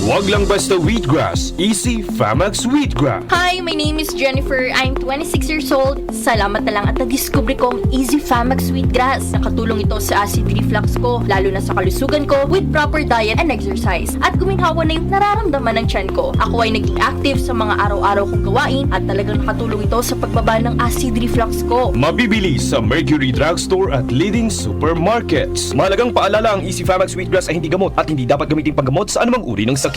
Wag lang basta wheatgrass. Easy Famax Wheatgrass. Hi, my name is Jennifer. I'm 26 years old. Salamat na lang at na-discover ko ang Easy Famax Wheatgrass. Nakatulong ito sa acid reflux ko, lalo na sa kalusugan ko with proper diet and exercise. At guminhawa na yung nararamdaman ng tiyan ko. Ako ay naging active sa mga araw-araw kong gawain at talagang nakatulong ito sa pagbaba ng acid reflux ko. Mabibili sa Mercury Drugstore at leading supermarkets. Mahalagang paalala, ang Easy Famax Wheatgrass ay hindi gamot at hindi dapat gamitin panggamot sa anumang uri ng sakit.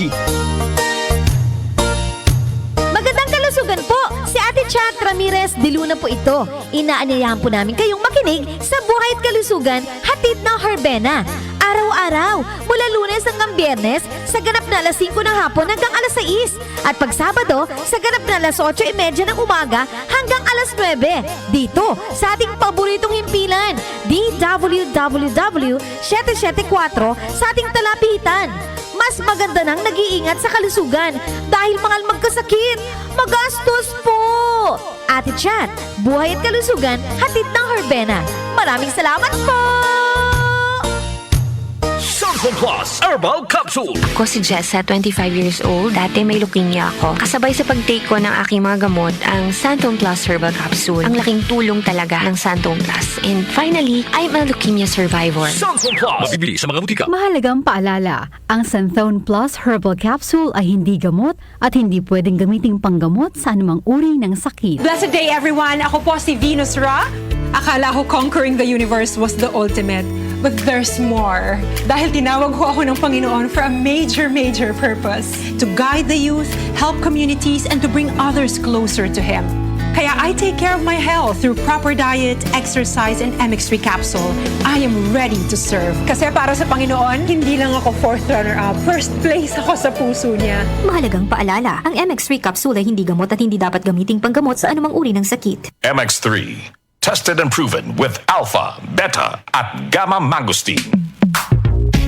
Magandang kalusugan po! Si Ate Chat Ramirez de Luna po ito. Inaanyayahan po namin kayong makinig sa Buhay at Kalusugan, hatid ng Herbena. Araw-araw, mula Lunes hanggang Biyernes, sa ganap na alas 5 ng hapon hanggang alas 6. At pag Sabado, sa ganap na alas 8:30 ng umaga hanggang alas 9. Dito, sa ating paboritong himpilan, DWWW 774 sa ating talapitan. Mas maganda nang nag-iingat sa kalusugan dahil mahal magkasakit. Magastos po! Ate Chat, Buhay at Kalusugan, hatid ng Herbena. Maraming salamat po! Santon Plus Herbal Capsule. Ako si Jessa, 25 years old. Dati may leukemia ako. Kasabay sa pag-take ko ng aking mga gamot, ang Santon Plus Herbal Capsule. Ang laking tulong talaga ng Santon Plus. And finally, I'm a leukemia survivor. Santon Plus. Mabibili sa mga butika. Mahalagang paalala, ang Santhone Plus Herbal Capsule ay hindi gamot at hindi pwedeng gamiting panggamot sa anumang uri ng sakit. Blessed day everyone! Ako po si Venus Ra. Akala ko conquering the universe was the ultimate. But there's more. Dahil tinawag ko ako ng Panginoon for a major purpose. To guide the youth, help communities, and to bring others closer to Him. Kaya I take care of my health through proper diet, exercise, and MX3 capsule. I am ready to serve. Kasi para sa Panginoon, hindi lang ako fourth runner-up. First place ako sa puso niya. Mahalagang paalala, ang MX3 capsule ay hindi gamot at hindi dapat gamiting panggamot sa anumang uri ng sakit. MX3, tested and proven with alpha, beta, at gamma mangosteen.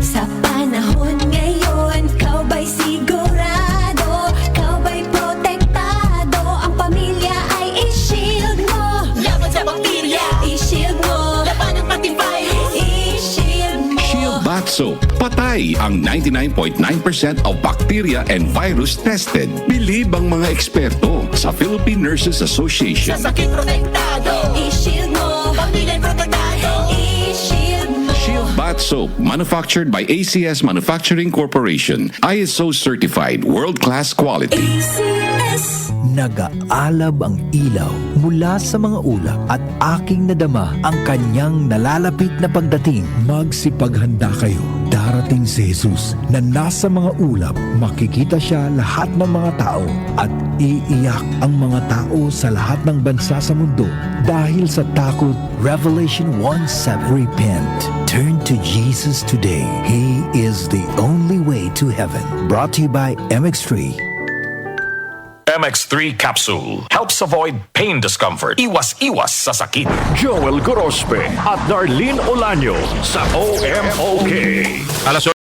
Sa panahon ngayon, kau ba'y sigurado? Kau ba'y protektado? Ang pamilya ay i-shield mo. Laban sa bakterya, i-shield mo. Laban ng pati virus, i-shield mo. Shield Bath Soap. Patay ang 99.9% of bacteria and virus tested. Bilib ang mga eksperto sa Philippine Nurses Association. Sa sakit protektado, i-shield mo. Pamilya protektado, i-shield mo. Shield Bath Soap, manufactured by ACS Manufacturing Corporation. ISO certified, world-class quality. ACS. Nag-aalab ang ilaw mula sa mga ulap at aking nadama ang kanyang nalalapit na pagdating. Magsipaghanda kayo. Darating si Jesus na nasa mga ulap. Makikita siya lahat ng mga tao at iiyak ang mga tao sa lahat ng bansa sa mundo dahil sa takot. Revelation 1:7. Repent. Turn to Jesus today. He is the only way to heaven. Brought to you by MX3. MX3 capsule helps avoid pain discomfort. Iwas sa sakit. Joel Gorospe at Darlene Olanyo sa OMOK.